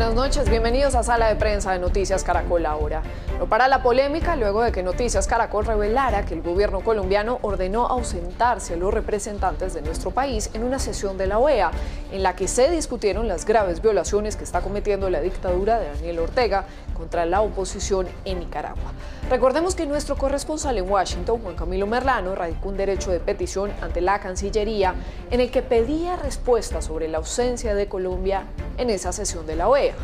buenas noches, bienvenidos a Sala de Prensa de Noticias Caracol Ahora. No para la polémica luego de que Noticias Caracol revelara que el gobierno colombiano ordenó ausentarse a los representantes de nuestro país en una sesión de la OEA, en la que se discutieron las graves violaciones que está cometiendo la dictadura de Daniel Ortega contra la oposición en Nicaragua. Recordemos que nuestro corresponsal en Washington, Juan Camilo Merlano, radicó un derecho de petición ante la Cancillería en el que pedía respuesta sobre la ausencia de Colombia en esa sesión de la OEA.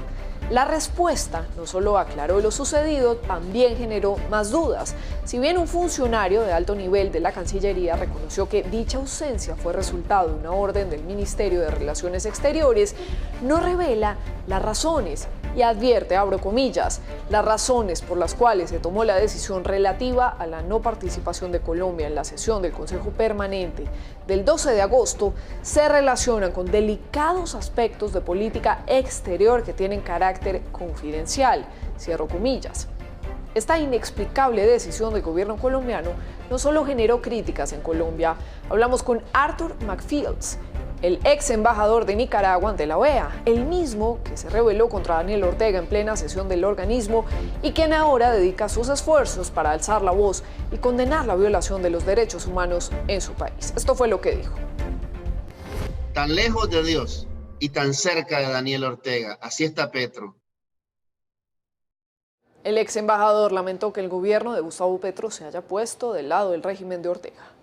La respuesta no solo aclaró lo sucedido, también generó más dudas. Si bien un funcionario de alto nivel de la Cancillería reconoció que dicha ausencia fue resultado de una orden del Ministerio de Relaciones Exteriores, no revela las razones y advierte, abro comillas, las razones por las cuales se tomó la decisión relativa a la no participación de Colombia en la sesión del Consejo Permanente del 12 de agosto se relacionan con delicados aspectos de política exterior que tienen carácter confidencial, cierro comillas. Esta inexplicable decisión del gobierno colombiano no solo generó críticas en Colombia. Hablamos con Arthur McFields, el ex embajador de Nicaragua ante la OEA, el mismo que se rebeló contra Daniel Ortega en plena sesión del organismo y quien ahora dedica sus esfuerzos para alzar la voz y condenar la violación de los derechos humanos en su país. Esto fue lo que dijo. Tan lejos de Dios y tan cerca de Daniel Ortega, así está Petro. El ex embajador lamentó que el gobierno de Gustavo Petro se haya puesto del lado del régimen de Ortega.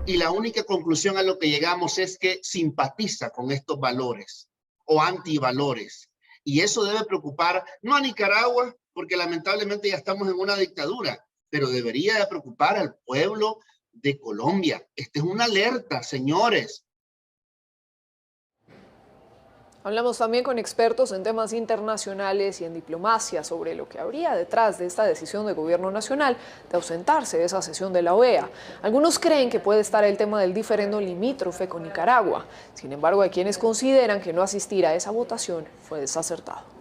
Y la única conclusión a lo que llegamos es que simpatiza con estos valores o antivalores. Y eso debe preocupar no a Nicaragua, porque lamentablemente ya estamos en una dictadura, pero debería de preocupar al pueblo de Colombia. Esta es una alerta, señores. Hablamos también con expertos en temas internacionales y en diplomacia sobre lo que habría detrás de esta decisión del gobierno nacional de ausentarse de esa sesión de la OEA. Algunos creen que puede estar el tema del diferendo limítrofe con Nicaragua. Sin embargo, hay quienes consideran que no asistir a esa votación fue desacertado.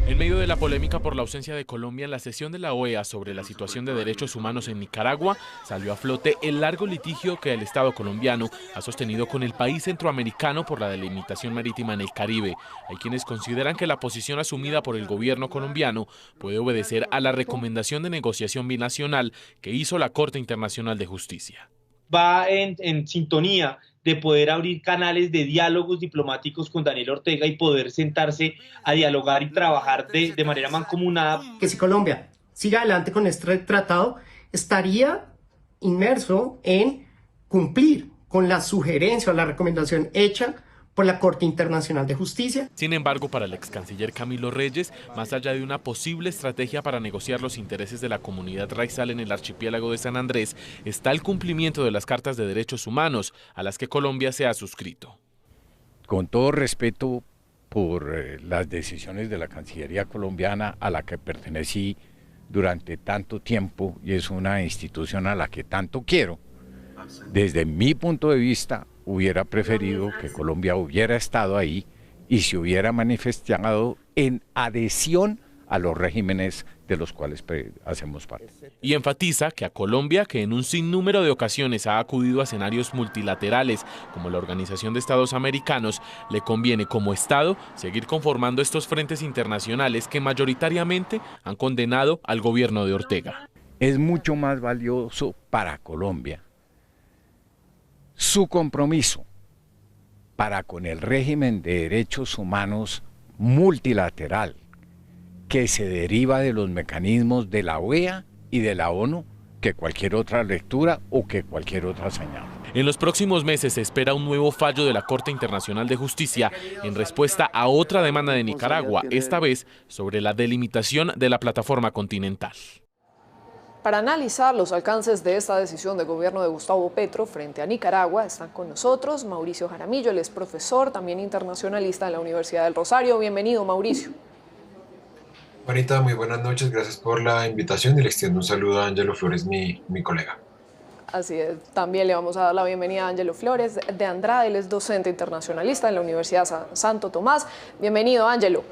En medio de la polémica por la ausencia de Colombia en la sesión de la OEA sobre la situación de derechos humanos en Nicaragua, salió a flote el largo litigio que el Estado colombiano ha sostenido con el país centroamericano por la delimitación marítima en el Caribe. Hay quienes consideran que la posición asumida por el gobierno colombiano puede obedecer a la recomendación de negociación binacional que hizo la Corte Internacional de Justicia. Va en sintonía de poder abrir canales de diálogos diplomáticos con Daniel Ortega y poder sentarse a dialogar y trabajar de manera mancomunada. Que si Colombia siga adelante con este tratado, estaría inmerso en cumplir con la sugerencia o la recomendación hecha por la Corte Internacional de Justicia. Sin embargo, para el ex canciller Camilo Reyes, más allá de una posible estrategia para negociar los intereses de la comunidad raizal en el archipiélago de San Andrés, está el cumplimiento de las cartas de derechos humanos a las que Colombia se ha suscrito. Con todo respeto por las decisiones de la Cancillería colombiana a la que pertenecí durante tanto tiempo y es una institución a la que tanto quiero, desde mi punto de vista, hubiera preferido que Colombia hubiera estado ahí y se hubiera manifestado en adhesión a los regímenes de los cuales hacemos parte. Y enfatiza que a Colombia, que en un sinnúmero de ocasiones ha acudido a escenarios multilaterales como la Organización de Estados Americanos, le conviene como Estado seguir conformando estos frentes internacionales que mayoritariamente han condenado al gobierno de Ortega. Es mucho más valioso para Colombia su compromiso para con el régimen de derechos humanos multilateral que se deriva de los mecanismos de la OEA y de la ONU que cualquier otra lectura o que cualquier otra señal. En los próximos meses se espera un nuevo fallo de la Corte Internacional de Justicia en respuesta a otra demanda de Nicaragua, esta vez sobre la delimitación de la plataforma continental. Para analizar los alcances de esta decisión del gobierno de Gustavo Petro frente a Nicaragua, están con nosotros Mauricio Jaramillo, él es profesor, también internacionalista en la Universidad del Rosario. Bienvenido, Mauricio. Juanita, muy buenas noches, gracias por la invitación y le extiendo un saludo a Ángelo Flores, mi colega. Así es, también le vamos a dar la bienvenida a Ángelo Flores de Andrade, él es docente internacionalista en la Universidad Santo Tomás. Bienvenido, Ángelo.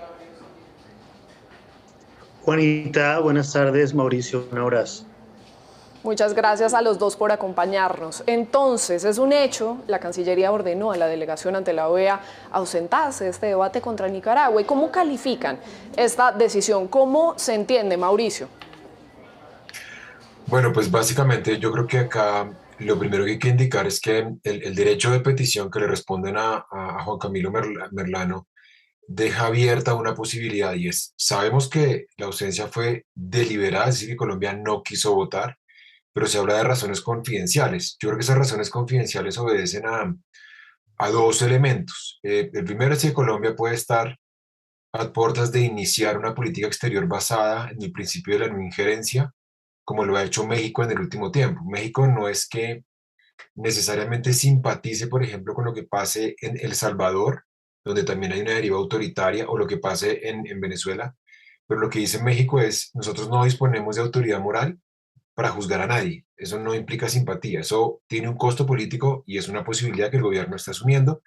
Juanita, buenas tardes. Mauricio, un abrazo. Muchas gracias a los dos por acompañarnos. Entonces, es un hecho, la Cancillería ordenó a la delegación ante la OEA ausentarse de este debate contra Nicaragua. ¿Y cómo califican esta decisión? ¿Cómo se entiende, Mauricio? Bueno, pues básicamente yo creo que acá lo primero que hay que indicar es que el derecho de petición que le responden a Juan Camilo Merlano deja abierta una posibilidad y es, sabemos que la ausencia fue deliberada, es decir, que Colombia no quiso votar, pero se habla de razones confidenciales. Yo creo que esas razones confidenciales obedecen a dos elementos. El primero es que Colombia puede estar a puertas de iniciar una política exterior basada en el principio de la no injerencia, como lo ha hecho México en el último tiempo. México no es que necesariamente simpatice, por ejemplo, con lo que pase en El Salvador, donde también hay una deriva autoritaria, o lo que pase en Venezuela, pero lo que dice México es, nosotros no disponemos de autoridad moral para juzgar a nadie. Eso no implica simpatía, eso tiene un costo político y es una posibilidad que el gobierno está asumiendo.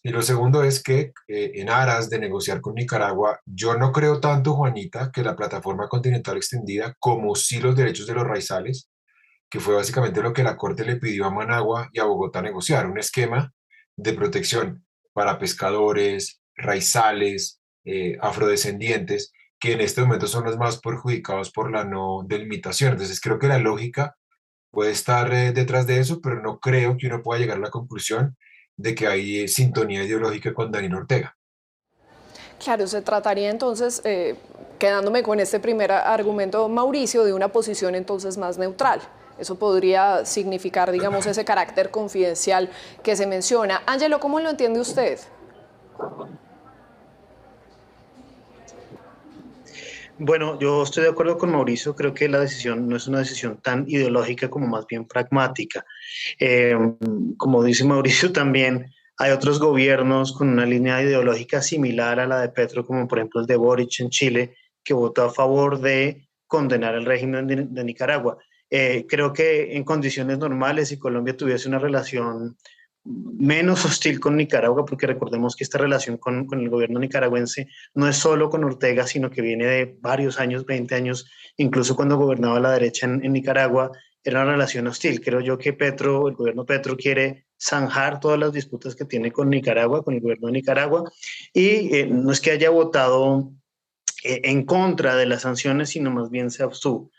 Y lo segundo es que en aras de negociar con Nicaragua, yo no creo tanto, Juanita, que la plataforma continental extendida, como sí los derechos de los raizales, que fue básicamente lo que la Corte le pidió a Managua y a Bogotá negociar, un esquema de protección para pescadores, raizales, afrodescendientes, que en este momento son los más perjudicados por la no delimitación. Entonces creo que la lógica puede estar detrás de eso, pero no creo que uno pueda llegar a la conclusión de que hay sintonía ideológica con Daniel Ortega. Claro, se trataría entonces, quedándome con este primer argumento, Mauricio, de una posición entonces más neutral. Eso podría significar, digamos, ese carácter confidencial que se menciona. Ángelo, ¿cómo lo entiende usted? Bueno, yo estoy de acuerdo con Mauricio, creo que la decisión no es una decisión tan ideológica como más bien pragmática. Como dice Mauricio también, hay otros gobiernos con una línea ideológica similar a la de Petro, como por ejemplo el de Boric en Chile, que votó a favor de condenar el régimen de Nicaragua. Creo que en condiciones normales, si Colombia tuviese una relación menos hostil con Nicaragua, porque recordemos que esta relación con el gobierno nicaragüense no es solo con Ortega, sino que viene de varios años, 20 años, incluso cuando gobernaba la derecha en Nicaragua, era una relación hostil. Creo yo que el gobierno Petro quiere zanjar todas las disputas que tiene con Nicaragua, con el gobierno de Nicaragua, y no es que haya votado en contra de las sanciones, sino más bien se abstuvo.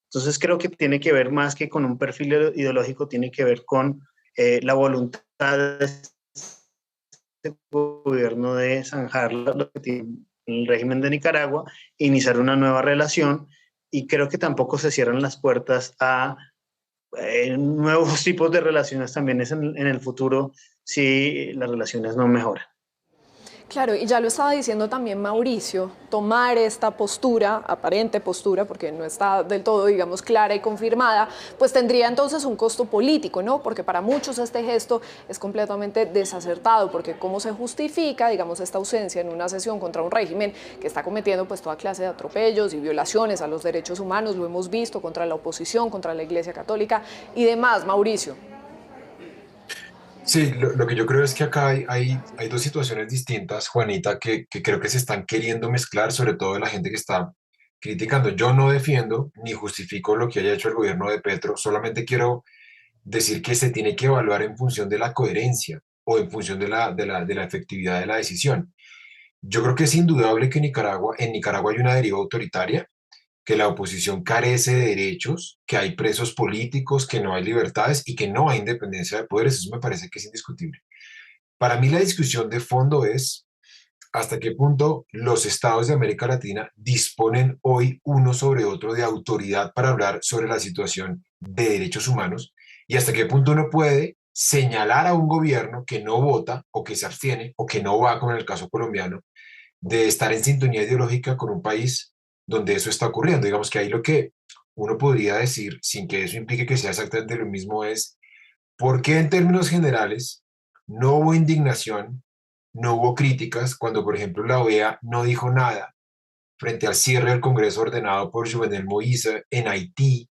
Entonces creo que tiene que ver más que con un perfil ideológico, tiene que ver con la voluntad de este gobierno de zanjar lo que tiene el régimen de Nicaragua, iniciar una nueva relación, y creo que tampoco se cierran las puertas a nuevos tipos de relaciones también en el futuro si las relaciones no mejoran. Claro, y ya lo estaba diciendo también Mauricio, tomar esta postura, aparente postura, porque no está del todo, digamos, clara y confirmada, pues tendría entonces un costo político, ¿no? Porque para muchos este gesto es completamente desacertado, porque cómo se justifica, digamos, esta ausencia en una sesión contra un régimen que está cometiendo pues toda clase de atropellos y violaciones a los derechos humanos, lo hemos visto contra la oposición, contra la Iglesia Católica y demás, Mauricio. Sí, lo que yo creo es que acá hay dos situaciones distintas, Juanita, que creo que se están queriendo mezclar, sobre todo la gente que está criticando. Yo no defiendo ni justifico lo que haya hecho el gobierno de Petro, solamente quiero decir que se tiene que evaluar en función de la coherencia o en función de la efectividad de la decisión. Yo creo que es indudable que en Nicaragua hay una deriva autoritaria, que la oposición carece de derechos, que hay presos políticos, que no hay libertades y que no hay independencia de poderes. Eso me parece que es indiscutible. Para mí la discusión de fondo es hasta qué punto los estados de América Latina disponen hoy uno sobre otro de autoridad para hablar sobre la situación de derechos humanos y hasta qué punto uno puede señalar a un gobierno que no vota o que se abstiene o que no va, como en el caso colombiano, de estar en sintonía ideológica con un país donde eso está ocurriendo. Digamos que ahí lo que uno podría decir, sin que eso implique que sea exactamente lo mismo, es ¿por qué en términos generales no hubo indignación, no hubo críticas cuando, por ejemplo, la OEA no dijo nada frente al cierre del Congreso ordenado por Jovenel Moïse en Haití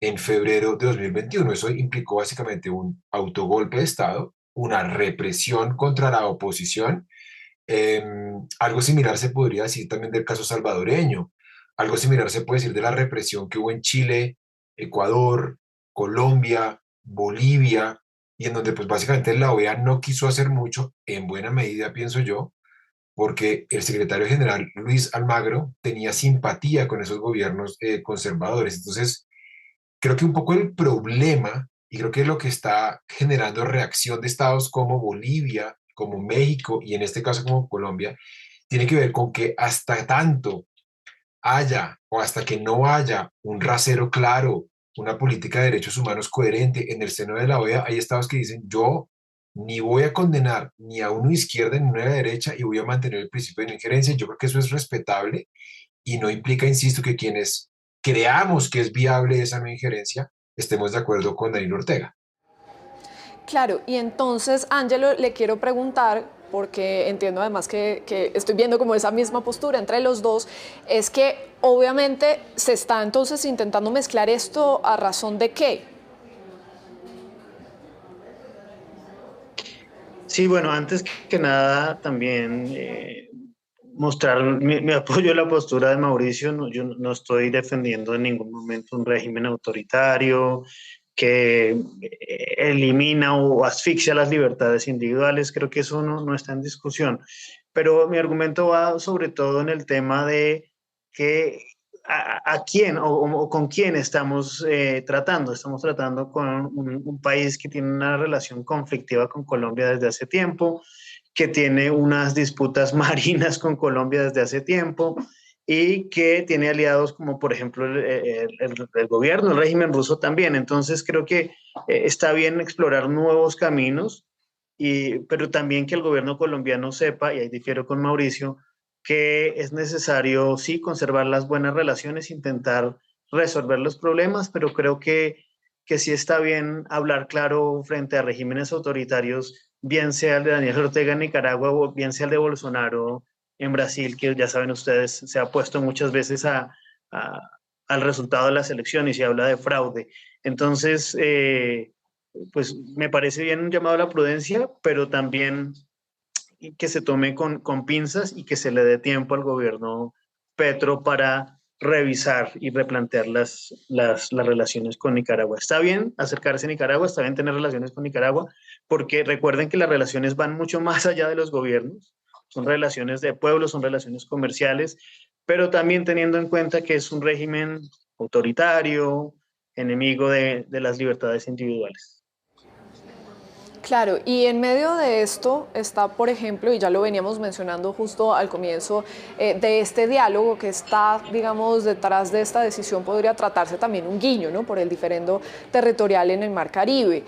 en febrero de 2021? Eso implicó básicamente un autogolpe de Estado, una represión contra la oposición. Algo similar se podría decir también del caso salvadoreño. Algo similar se puede decir de la represión que hubo en Chile Ecuador, Colombia, Bolivia, y en donde pues básicamente la OEA no quiso hacer mucho, en buena medida pienso yo, porque el secretario general Luis Almagro tenía simpatía con esos gobiernos conservadores. Entonces, creo que un poco el problema, y creo que es lo que está generando reacción de estados como Bolivia, como México y en este caso como Colombia, tiene que ver con que hasta tanto haya o hasta que no haya un rasero claro, una política de derechos humanos coherente en el seno de la OEA, hay estados que dicen, yo ni voy a condenar ni a uno izquierda ni a una derecha y voy a mantener el principio de no injerencia. Yo creo que eso es respetable y no implica, insisto, que quienes creamos que es viable esa no injerencia estemos de acuerdo con Daniel Ortega. Claro, y entonces, Ángelo, le quiero preguntar, porque entiendo además que estoy viendo como esa misma postura entre los dos, es que obviamente se está entonces intentando mezclar esto a razón de qué. Sí, bueno, antes que nada también mostrar mi apoyo a la postura de Mauricio. No, yo no estoy defendiendo en ningún momento un régimen autoritario que elimina o asfixia las libertades individuales. Creo que eso no está en discusión. Pero mi argumento va sobre todo en el tema de que a quién o con quién estamos tratando. Estamos tratando con un país que tiene una relación conflictiva con Colombia desde hace tiempo, que tiene unas disputas marinas con Colombia desde hace tiempo y que tiene aliados como por ejemplo el gobierno, el régimen ruso también. Entonces creo que está bien explorar nuevos caminos, pero también que el gobierno colombiano sepa, y ahí difiero con Mauricio, que es necesario sí conservar las buenas relaciones, intentar resolver los problemas, pero creo que sí está bien hablar claro frente a regímenes autoritarios, bien sea el de Daniel Ortega en Nicaragua o bien sea el de Bolsonaro en Brasil, que ya saben ustedes, se ha puesto muchas veces al resultado de las elecciones y habla de fraude. Entonces, pues me parece bien un llamado a la prudencia, pero también que se tome con pinzas y que se le dé tiempo al gobierno Petro para revisar y replantear las relaciones con Nicaragua. Está bien acercarse a Nicaragua, está bien tener relaciones con Nicaragua, porque recuerden que las relaciones van mucho más allá de los gobiernos, son relaciones de pueblos, son relaciones comerciales, pero también teniendo en cuenta que es un régimen autoritario, enemigo de las libertades individuales. Claro, y en medio de esto está, por ejemplo, y ya lo veníamos mencionando justo al comienzo de este diálogo que está, digamos, detrás de esta decisión, podría tratarse también un guiño, ¿no?, por el diferendo territorial en el Mar Caribe,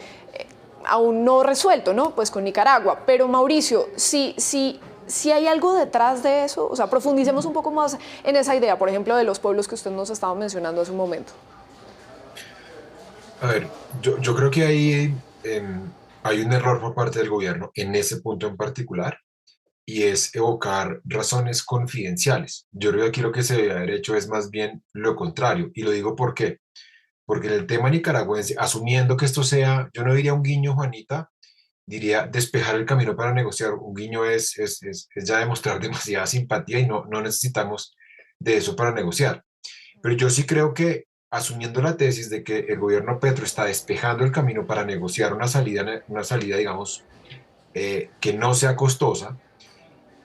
aún no resuelto, ¿no?, pues con Nicaragua. Pero Mauricio, si hay algo detrás de eso, o sea, profundicemos un poco más en esa idea, por ejemplo, de los pueblos que usted nos estaba mencionando hace un momento. A ver, yo creo que ahí hay un error por parte del gobierno en ese punto en particular, y es evocar razones confidenciales. Yo creo que aquí lo que se debe haber hecho es más bien lo contrario, y lo digo ¿por qué? Porque en el tema nicaragüense, asumiendo que esto sea, yo no diría un guiño, Juanita, diría despejar el camino para negociar. Un guiño es ya demostrar demasiada simpatía y no necesitamos de eso para negociar. Pero yo sí creo que asumiendo la tesis de que el gobierno Petro está despejando el camino para negociar una salida digamos, que no sea costosa,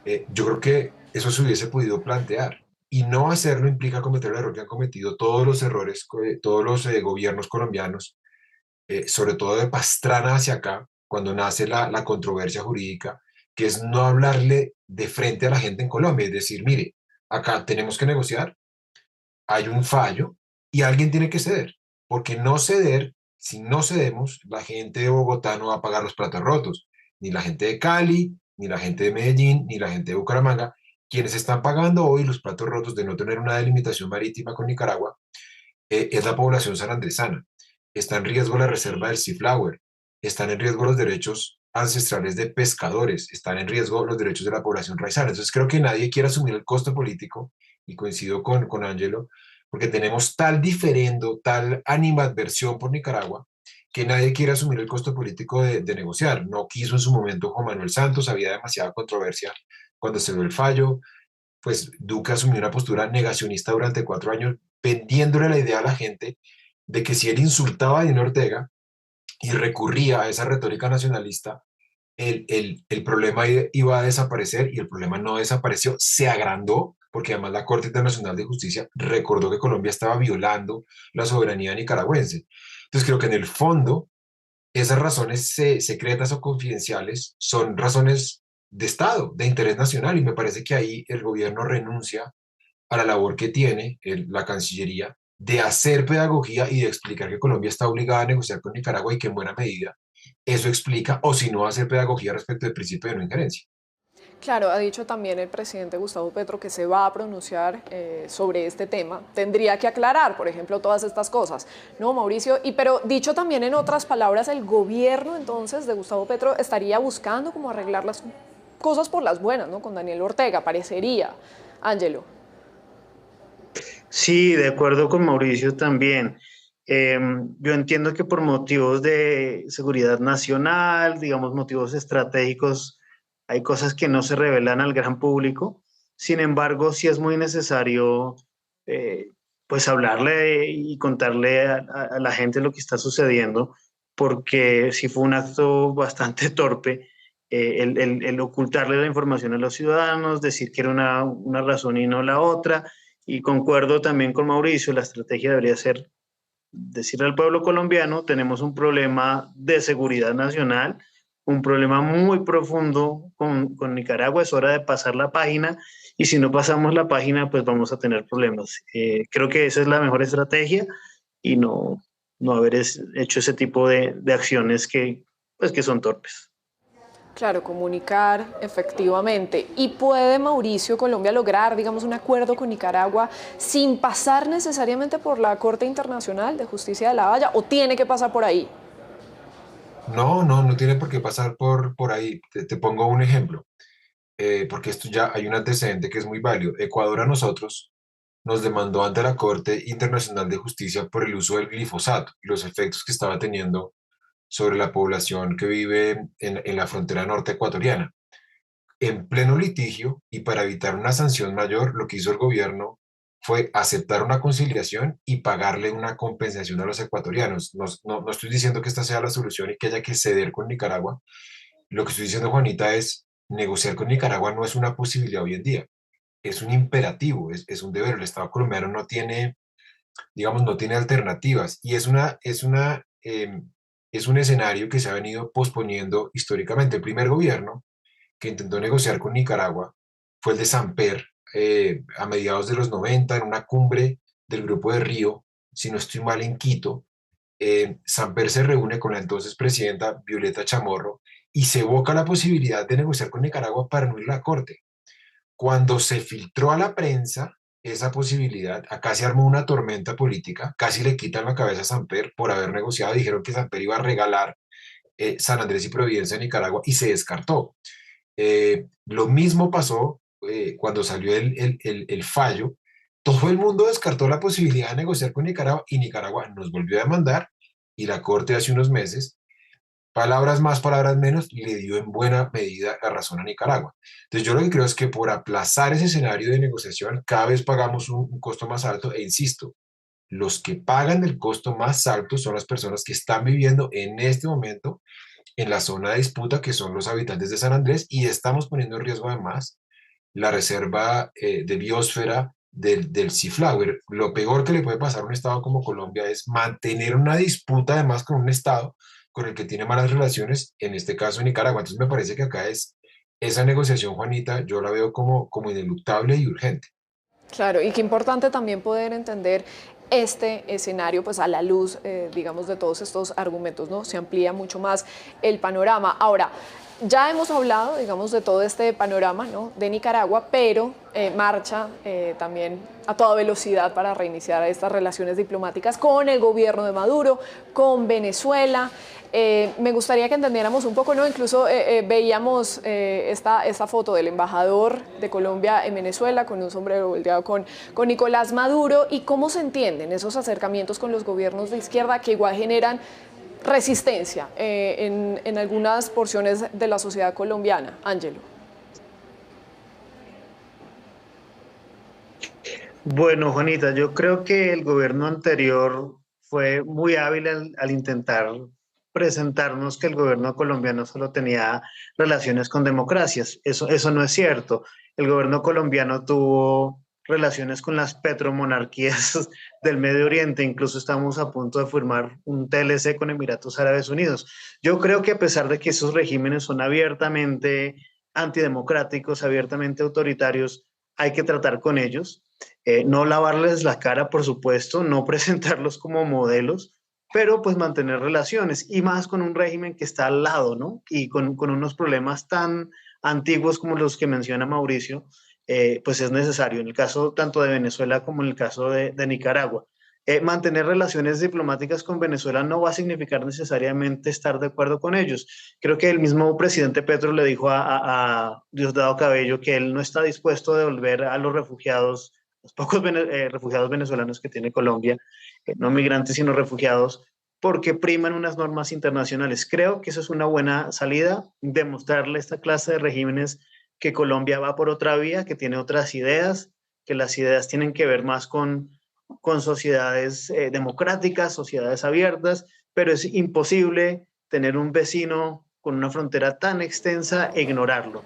yo creo que eso se hubiese podido plantear. Y no hacerlo implica cometer el error que han cometido todos los errores, todos los gobiernos colombianos, sobre todo de Pastrana hacia acá, cuando nace la controversia jurídica, que es no hablarle de frente a la gente en Colombia, es decir, mire, acá tenemos que negociar, hay un fallo y alguien tiene que ceder, porque no ceder, si no cedemos, la gente de Bogotá no va a pagar los platos rotos, ni la gente de Cali, ni la gente de Medellín, ni la gente de Bucaramanga. Quienes están pagando hoy los platos rotos de no tener una delimitación marítima con Nicaragua es la población sanandresana. Está en riesgo la reserva del Sea Flower, están en riesgo los derechos ancestrales de pescadores, están en riesgo los derechos de la población raizana. Entonces creo que nadie quiere asumir el costo político, y coincido con Ángelo, porque tenemos tal diferendo, tal animadversión por Nicaragua, que nadie quiere asumir el costo político de negociar. No quiso en su momento Juan Manuel Santos, había demasiada controversia cuando se dio el fallo, pues Duque asumió una postura negacionista durante 4 años, vendiéndole la idea a la gente de que si él insultaba a Daniel Ortega y recurría a esa retórica nacionalista, el problema iba a desaparecer, y el problema no desapareció, se agrandó, porque además la Corte Internacional de Justicia recordó que Colombia estaba violando la soberanía nicaragüense. Entonces creo que en el fondo esas razones secretas o confidenciales son razones de Estado, de interés nacional, y me parece que ahí el gobierno renuncia a la labor que tiene la Cancillería de hacer pedagogía y de explicar que Colombia está obligada a negociar con Nicaragua y que en buena medida eso explica, o si no, hacer pedagogía respecto del principio de no injerencia. Claro, ha dicho también el presidente Gustavo Petro que se va a pronunciar sobre este tema. Tendría que aclarar, por ejemplo, todas estas cosas, ¿no, Mauricio? Pero dicho también en otras palabras, el gobierno entonces de Gustavo Petro estaría buscando como arreglar las cosas por las buenas, ¿no? Con Daniel Ortega, parecería. Ángelo. Sí, de acuerdo con Mauricio también. Yo entiendo que por motivos de seguridad nacional, digamos, motivos estratégicos, hay cosas que no se revelan al gran público. Sin embargo, sí es muy necesario, eh, pues, hablarle y contarle a la gente lo que está sucediendo, porque sí fue un acto bastante torpe, el ocultarle la información a los ciudadanos, decir que era una razón y no la otra. Y concuerdo también con Mauricio, la estrategia debería ser decirle al pueblo colombiano: tenemos un problema de seguridad nacional, un problema muy profundo con Nicaragua, es hora de pasar la página, y si no pasamos la página, pues vamos a tener problemas. Creo que esa es la mejor estrategia, y no haber hecho ese tipo de acciones pues, que son torpes. Claro, comunicar efectivamente. ¿Y puede Mauricio Colombia lograr, digamos, un acuerdo con Nicaragua sin pasar necesariamente por la Corte Internacional de Justicia de La Haya, o tiene que pasar por ahí? No tiene por qué pasar por ahí. Te pongo un ejemplo, porque esto ya hay un antecedente que es muy válido. Ecuador a nosotros nos demandó ante la Corte Internacional de Justicia por el uso del glifosato y los efectos que estaba teniendo sobre la población que vive en la frontera norte ecuatoriana. En pleno litigio, y para evitar una sanción mayor, lo que hizo el gobierno fue aceptar una conciliación y pagarle una compensación a los ecuatorianos. No estoy diciendo que esta sea la solución y que haya que ceder con Nicaragua. Lo que estoy diciendo, Juanita, es negociar con Nicaragua no es una posibilidad hoy en día, es un imperativo, es un deber. El Estado colombiano no tiene, digamos, no tiene alternativas, y es un escenario que se ha venido posponiendo históricamente. El primer gobierno que intentó negociar con Nicaragua fue el de Samper, a mediados de los 90, en una cumbre del Grupo de Río, si no estoy mal, en Quito. Samper se reúne con la entonces presidenta Violeta Chamorro y se evoca la posibilidad de negociar con Nicaragua para no ir a la Corte. Cuando se filtró a la prensa esa posibilidad, acá se armó una tormenta política, casi le quitan la cabeza a Samper por haber negociado, dijeron que Samper iba a regalar San Andrés y Providencia a Nicaragua, y se descartó. Lo mismo pasó cuando salió el fallo. Todo el mundo descartó la posibilidad de negociar con Nicaragua, y Nicaragua nos volvió a demandar, y la Corte hace unos meses, palabras más, palabras menos, le dio en buena medida la razón a Nicaragua. Entonces yo lo que creo es que por aplazar ese escenario de negociación cada vez pagamos un costo más alto, e insisto, los que pagan el costo más alto son las personas que están viviendo en este momento en la zona de disputa, que son los habitantes de San Andrés, y estamos poniendo en riesgo además la reserva de biosfera del Sea Flower. Lo peor que le puede pasar a un estado como Colombia es mantener una disputa además con un estado con el que tiene malas relaciones, en este caso Nicaragua. Entonces me parece que acá esa negociación, Juanita, yo la veo como ineluctable y urgente. Claro, y qué importante también poder entender este escenario, pues a la luz, digamos, de todos estos argumentos, ¿no? Se amplía mucho más el panorama. Ahora, ya hemos hablado, digamos, de todo este panorama, ¿no?, de Nicaragua, pero marcha también a toda velocidad para reiniciar estas relaciones diplomáticas con el gobierno de Maduro, con Venezuela. Me gustaría que entendiéramos un poco, ¿no? Incluso veíamos esta foto del embajador de Colombia en Venezuela con un sombrero volteado con Nicolás Maduro, y cómo se entienden esos acercamientos con los gobiernos de izquierda que igual generan resistencia en algunas porciones de la sociedad colombiana. Ángelo. Bueno, Juanita, yo creo que el gobierno anterior fue muy hábil al intentar presentarnos que el gobierno colombiano solo tenía relaciones con democracias. Eso no es cierto. El gobierno colombiano tuvo relaciones con las petromonarquías del Medio Oriente, incluso estamos a punto de firmar un TLC con Emiratos Árabes Unidos. Yo creo que a pesar de que esos regímenes son abiertamente antidemocráticos, abiertamente autoritarios, hay que tratar con ellos, no lavarles la cara, por supuesto, no presentarlos como modelos, pero pues mantener relaciones, y más con un régimen que está al lado, ¿no? Y con unos problemas tan antiguos como los que menciona Mauricio, pues es necesario, en el caso tanto de Venezuela como en el caso de Nicaragua. Mantener relaciones diplomáticas con Venezuela no va a significar necesariamente estar de acuerdo con ellos. Creo que el mismo presidente Petro le dijo a Diosdado Cabello que él no está dispuesto a devolver a los refugiados, los pocos refugiados venezolanos que tiene Colombia, no migrantes sino refugiados, porque priman unas normas internacionales. Creo que eso es una buena salida, demostrarle a esta clase de regímenes que Colombia va por otra vía, que tiene otras ideas, que las ideas tienen que ver más con sociedades democráticas, sociedades abiertas, pero es imposible tener un vecino con una frontera tan extensa e ignorarlo.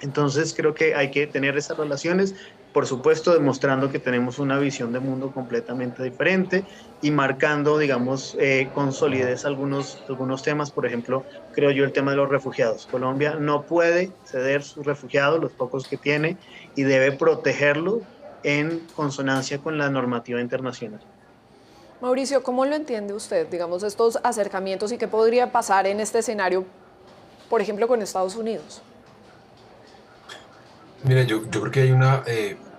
Entonces creo que hay que tener esas relaciones, por supuesto demostrando que tenemos una visión de mundo completamente diferente y marcando, digamos, con solidez algunos temas. Por ejemplo, creo yo el tema de los refugiados. Colombia no puede ceder sus refugiados, los pocos que tiene, y debe protegerlos en consonancia con la normativa internacional. Mauricio, ¿cómo lo entiende usted, digamos, estos acercamientos y qué podría pasar en este escenario, por ejemplo, con Estados Unidos? Mira, yo creo que hay una,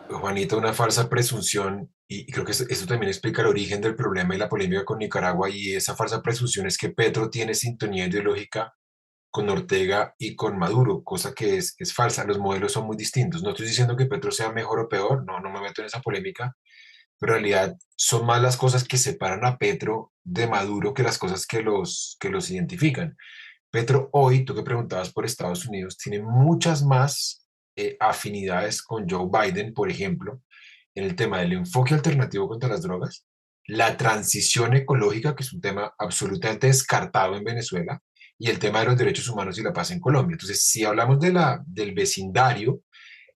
Juanita, una falsa presunción, y creo que eso también explica el origen del problema y la polémica con Nicaragua, y esa falsa presunción es que Petro tiene sintonía ideológica con Ortega y con Maduro, cosa que es falsa. Los modelos son muy distintos. No estoy diciendo que Petro sea mejor o peor, no me meto en esa polémica, pero en realidad son más las cosas que separan a Petro de Maduro que las cosas que los identifican. Petro hoy, tú que preguntabas por Estados Unidos, tiene muchas más afinidades con Joe Biden, por ejemplo, en el tema del enfoque alternativo contra las drogas, la transición ecológica, que es un tema absolutamente descartado en Venezuela, y el tema de los derechos humanos y la paz en Colombia. Entonces, si hablamos del vecindario,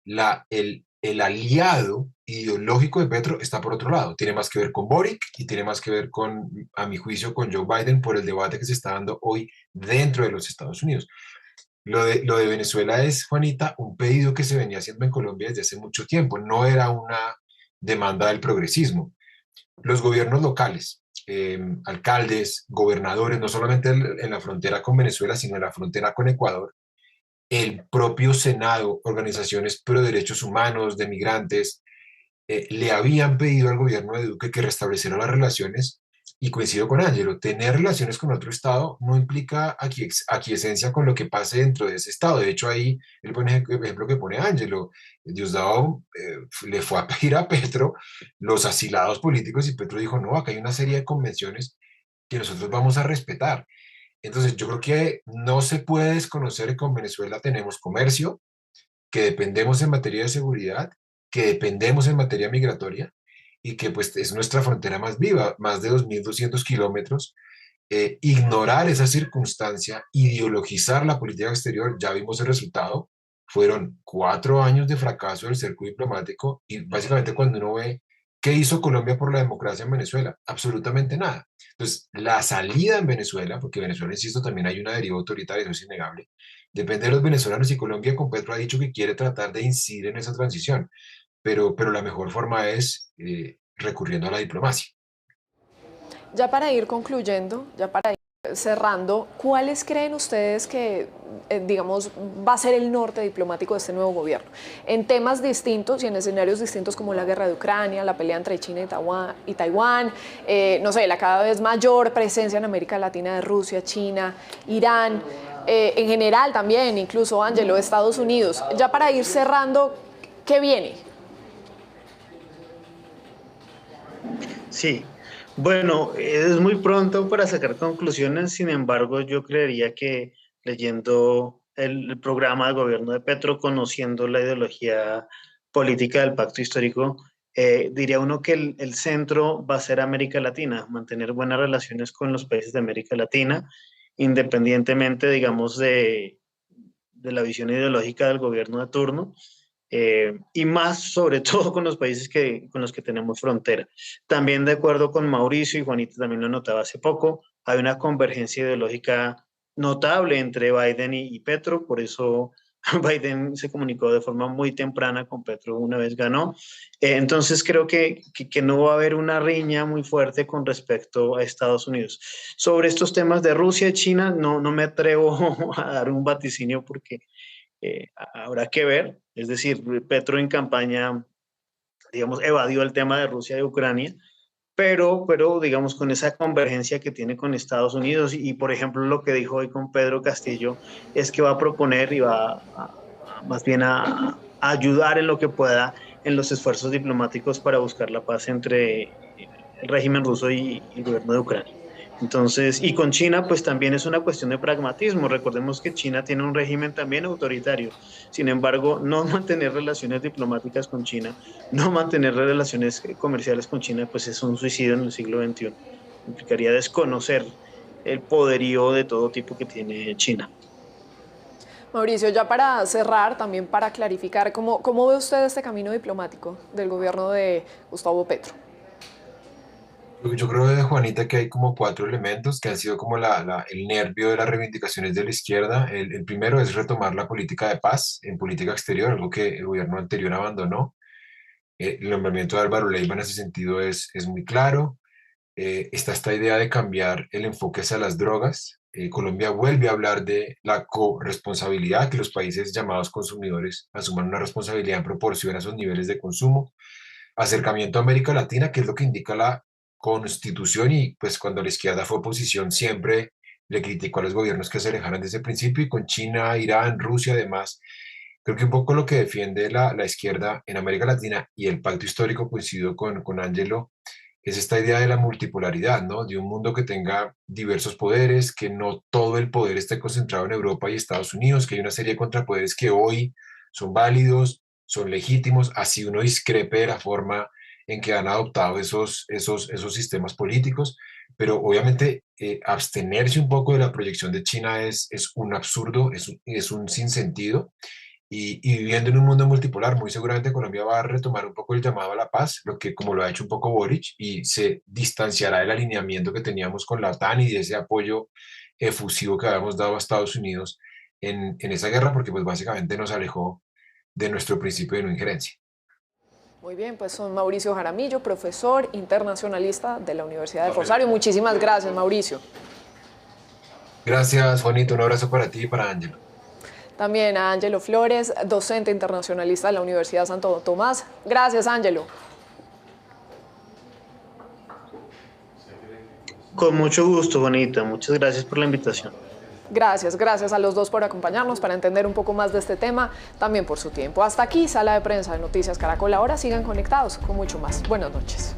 el aliado ideológico de Petro está por otro lado. Tiene más que ver con Boric y tiene más que ver con, a mi juicio, con Joe Biden por el debate que se está dando hoy dentro de los Estados Unidos. Lo de Venezuela es, Juanita, un pedido que se venía haciendo en Colombia desde hace mucho tiempo. No era una demanda del progresismo. Los gobiernos locales, alcaldes, gobernadores, no solamente en la frontera con Venezuela, sino en la frontera con Ecuador, el propio Senado, organizaciones pro derechos humanos, de migrantes, le habían pedido al gobierno de Duque que restableciera las relaciones, y coincido con Ángelo, tener relaciones con otro Estado no implica aquiescencia con lo que pase dentro de ese Estado. De hecho, ahí el buen ejemplo que pone Ángelo, Diosdado le fue a pedir a Petro los asilados políticos y Petro dijo, no, acá hay una serie de convenciones que nosotros vamos a respetar. Entonces, yo creo que no se puede desconocer que con Venezuela tenemos comercio, que dependemos en materia de seguridad, que dependemos en materia migratoria y que pues es nuestra frontera más viva, más de 2.200 kilómetros. Ignorar esa circunstancia, ideologizar la política exterior, ya vimos el resultado, fueron 4 años de fracaso del cerco diplomático y básicamente cuando uno ve qué hizo Colombia por la democracia en Venezuela, absolutamente nada. Entonces, la salida en Venezuela, porque Venezuela, insisto, también hay una deriva autoritaria, eso es innegable, depende de los venezolanos y Colombia con Petro ha dicho que quiere tratar de incidir en esa transición, pero la mejor forma es recurriendo a la diplomacia. Ya para ir concluyendo, ya para ir cerrando, ¿cuáles creen ustedes que, digamos, va a ser el norte diplomático de este nuevo gobierno? En temas distintos y en escenarios distintos como la guerra de Ucrania, la pelea entre China y Taiwán, no sé, la cada vez mayor presencia en América Latina de Rusia, China, Irán, en general también, incluso, Ángelo, Estados Unidos. Ya para ir cerrando, ¿qué viene? Sí, bueno, es muy pronto para sacar conclusiones, sin embargo, yo creería que leyendo el programa de gobierno de Petro, conociendo la ideología política del pacto histórico, diría uno que el centro va a ser América Latina, mantener buenas relaciones con los países de América Latina, independientemente, digamos, de la visión ideológica del gobierno de turno, y más sobre todo con los países con los que tenemos frontera. También de acuerdo con Mauricio, y Juanita también lo notaba hace poco, hay una convergencia ideológica notable entre Biden y Petro, por eso Biden se comunicó de forma muy temprana con Petro una vez ganó. Entonces creo que no va a haber una riña muy fuerte con respecto a Estados Unidos. Sobre estos temas de Rusia y China, no me atrevo a dar un vaticinio porque habrá que ver. Es decir, Petro en campaña, digamos, evadió el tema de Rusia y Ucrania, pero digamos, con esa convergencia que tiene con Estados Unidos y, por ejemplo, lo que dijo hoy con Pedro Castillo es que va a proponer y va más bien a ayudar en lo que pueda en los esfuerzos diplomáticos para buscar la paz entre el régimen ruso y el gobierno de Ucrania. Entonces, y con China, pues también es una cuestión de pragmatismo. Recordemos que China tiene un régimen también autoritario. Sin embargo, no mantener relaciones diplomáticas con China, no mantener relaciones comerciales con China, pues es un suicidio en el siglo XXI. Implicaría desconocer el poderío de todo tipo que tiene China. Mauricio, ya para cerrar, también para clarificar, ¿cómo ve usted este camino diplomático del gobierno de Gustavo Petro? Yo creo, Juanita, que hay como 4 elementos que han sido como el nervio de las reivindicaciones de la izquierda. El primero es retomar la política de paz en política exterior, algo que el gobierno anterior abandonó. El nombramiento de Álvaro Leiva en ese sentido es muy claro. Está esta idea de cambiar el enfoque hacia las drogas. Colombia vuelve a hablar de la corresponsabilidad, que los países llamados consumidores asuman una responsabilidad en proporción a sus niveles de consumo. Acercamiento a América Latina, que es lo que indica la Constitución, y pues cuando la izquierda fue oposición siempre le criticó a los gobiernos que se alejaran de ese principio, y con China, Irán, Rusia además, creo que un poco lo que defiende la izquierda en América Latina, y el pacto histórico, coincido con Ángelo, es esta idea de la multipolaridad, ¿no? De un mundo que tenga diversos poderes, que no todo el poder esté concentrado en Europa y Estados Unidos, que hay una serie de contrapoderes que hoy son válidos, son legítimos, así uno discrepe de la forma en que han adoptado esos sistemas políticos, pero obviamente abstenerse un poco de la proyección de China es un absurdo, es un sinsentido, y viviendo en un mundo multipolar, muy seguramente Colombia va a retomar un poco el llamado a la paz, como lo ha hecho un poco Boric, y se distanciará del alineamiento que teníamos con la OTAN y de ese apoyo efusivo que habíamos dado a Estados Unidos en esa guerra, porque pues básicamente nos alejó de nuestro principio de no injerencia. Muy bien, pues son Mauricio Jaramillo, profesor internacionalista de la Universidad de Rosario. Muchísimas gracias, Mauricio. Gracias, Juanito. Un abrazo para ti y para Ángelo. También a Ángelo Flores, docente internacionalista de la Universidad Santo Tomás. Gracias, Ángelo. Con mucho gusto, Juanita. Muchas gracias por la invitación. Gracias a los dos por acompañarnos para entender un poco más de este tema, también por su tiempo. Hasta aquí, Sala de Prensa de Noticias Caracol. Ahora sigan conectados con mucho más. Buenas noches.